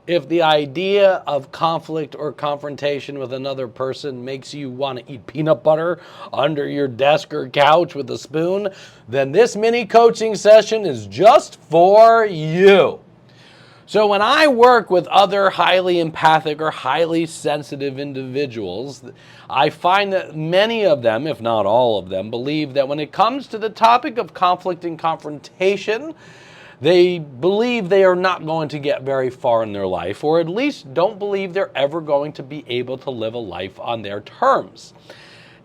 If the idea of conflict or confrontation with another person makes you want to eat peanut butter under your desk or couch with a spoon, then this mini coaching session is just for you. So when I work with other highly empathic or highly sensitive individuals, I find that many of them, if not all of them, believe that when it comes to the topic of conflict and confrontation, they believe they are not going to get very far in their life, or at least don't believe they're ever going to be able to live a life on their terms.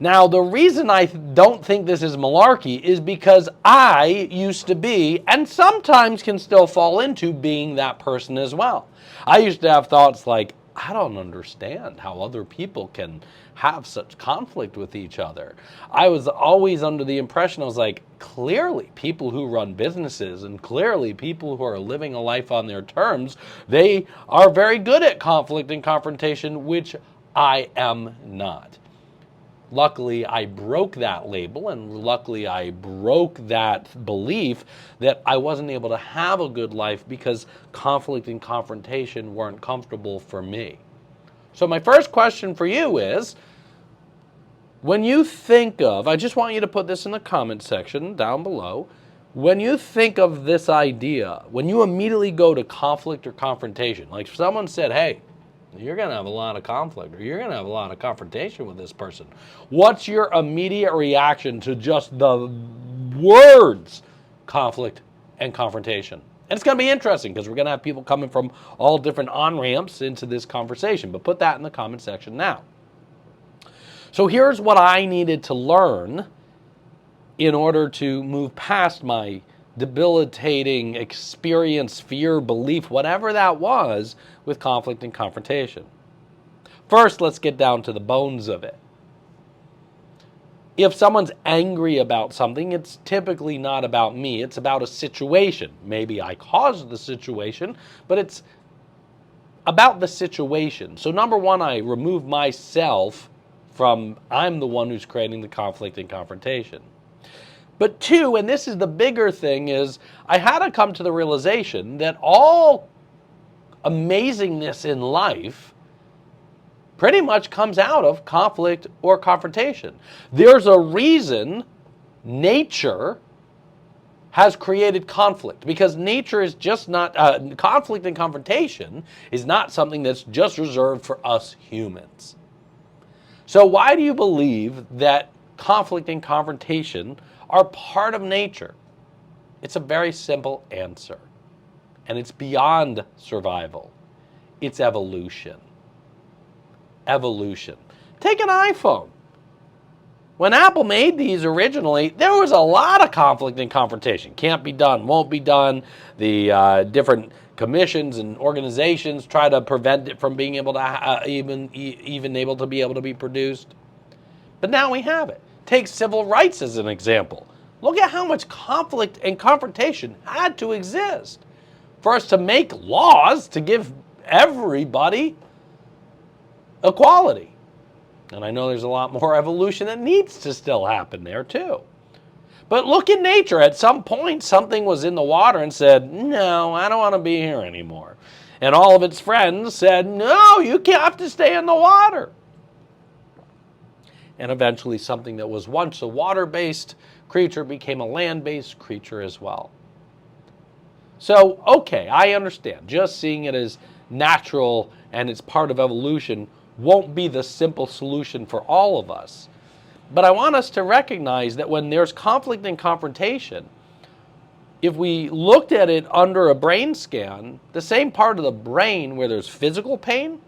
Now, the reason I don't think this is malarkey is because I used to be, and sometimes can still fall into, being that person as well. I used to have thoughts like, I don't understand how other people can have such conflict with each other. I was always under the impression, I was like, clearly people who run businesses and clearly people who are living a life on their terms, they are very good at conflict and confrontation, which I am not. Luckily, I broke that label, and luckily I broke that belief that I wasn't able to have a good life because conflict and confrontation weren't comfortable for me. So my first question for you is, when you think of, I just want you to put this in the comment section down below, when you think of this idea, when you immediately go to conflict or confrontation, like if someone said, hey, you're going to have a lot of conflict, or you're going to have a lot of confrontation with this person, what's your immediate reaction to just the words conflict and confrontation? And it's going to be interesting because we're going to have people coming from all different on-ramps into this conversation, but put that in the comment section now. So here's what I needed to learn in order to move past my debilitating experience, fear, belief, whatever that was, with conflict and confrontation. First, let's get down to the bones of it. If someone's angry about something, it's typically not about me. It's about a situation. Maybe I caused the situation, but it's about the situation. So number one, I remove myself from, I'm the one who's creating the conflict and confrontation. But two, and this is the bigger thing, is I had to come to the realization that all amazingness in life pretty much comes out of conflict or confrontation. There's a reason nature has created conflict, because nature is just not, conflict and confrontation is not something that's just reserved for us humans. So why do you believe that conflict and confrontation are part of nature? It's a very simple answer, and it's beyond survival. It's evolution. Evolution. Take an iPhone. When Apple made these originally, there was a lot of conflict and confrontation. Can't be done, won't be done. The different commissions and organizations try to prevent it from being able to even able to be produced. But now we have it. Take civil rights as an example. Look at how much conflict and confrontation had to exist for us to make laws to give everybody equality. And I know there's a lot more evolution that needs to still happen there too. But look at nature. At some point, something was in the water and said, no, I don't want to be here anymore. And all of its friends said, no, you have to stay in the water. And eventually something that was once a water-based creature became a land-based creature as well. So, okay, I understand. Just seeing it as natural and it's part of evolution won't be the simple solution for all of us. But I want us to recognize that when there's conflict and confrontation, if we looked at it under a brain scan, the same part of the brain where there's physical pain,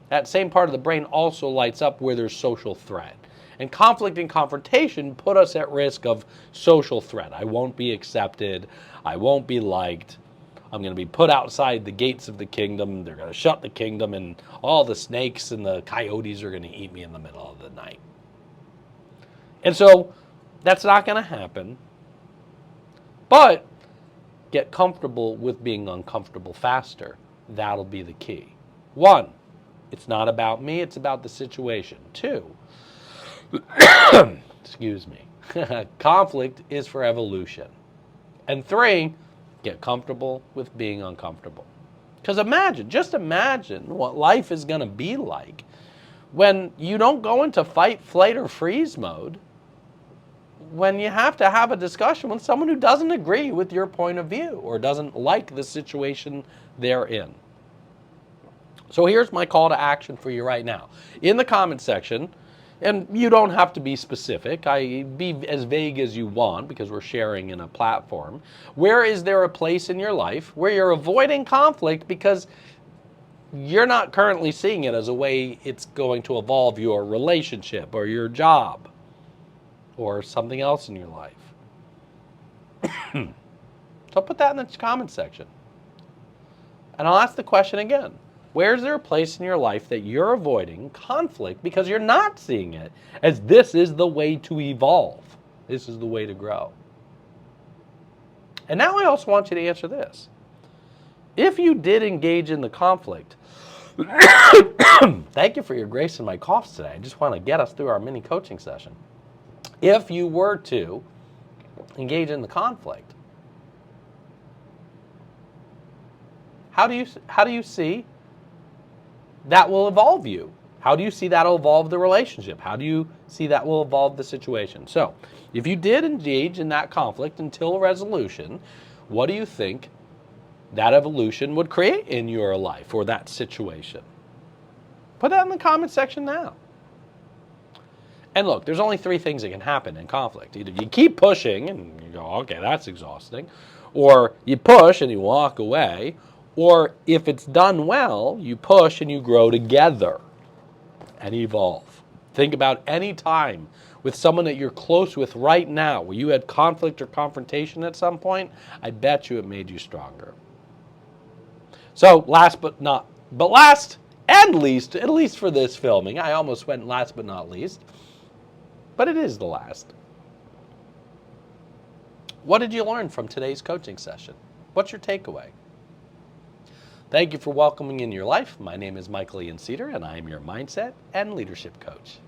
that same part of the brain also lights up where there's social threat. And conflict and confrontation put us at risk of social threat. I won't be accepted. I won't be liked. I'm going to be put outside the gates of the kingdom. They're going to shut the kingdom, and all the snakes and the coyotes are going to eat me in the middle of the night. And so that's not going to happen. But get comfortable with being uncomfortable faster. That'll be the key. 1, it's not about me. It's about the situation. 2, excuse me, conflict is for evolution. And 3, get comfortable with being uncomfortable. Because just imagine what life is going to be like when you don't go into fight, flight, or freeze mode, when you have to have a discussion with someone who doesn't agree with your point of view or doesn't like the situation they're in. So here's my call to action for you right now. In the comment section, and you don't have to be specific, be as vague as you want because we're sharing in a platform. Where is there a place in your life where you're avoiding conflict because you're not currently seeing it as a way it's going to evolve your relationship or your job or something else in your life? So put that in the comment section. And I'll ask the question again. Where is there a place in your life that you're avoiding conflict because you're not seeing it as this is the way to evolve? This is the way to grow. And now I also want you to answer this. If you did engage in the conflict, thank you for your grace in my coughs today. I just want to get us through our mini coaching session. If you were to engage in the conflict, how do you see that will evolve you? How do you see that will evolve the relationship? How do you see that will evolve the situation? So, if you did engage in that conflict until resolution, what do you think that evolution would create in your life or that situation? Put that in the comment section now. And look, there's only 3 things that can happen in conflict. Either you keep pushing and you go, okay, that's exhausting, or you push and you walk away, or if it's done well, you push and you grow together and evolve. Think about any time with someone that you're close with right now where you had conflict or confrontation at some point. I bet you it made you stronger. So last and least, at least for this filming, I almost went last but not least, but it is the last. What did you learn from today's coaching session? What's your takeaway? Thank you for welcoming in your life. My name is Michael Ian Cedar, and I am your mindset and leadership coach.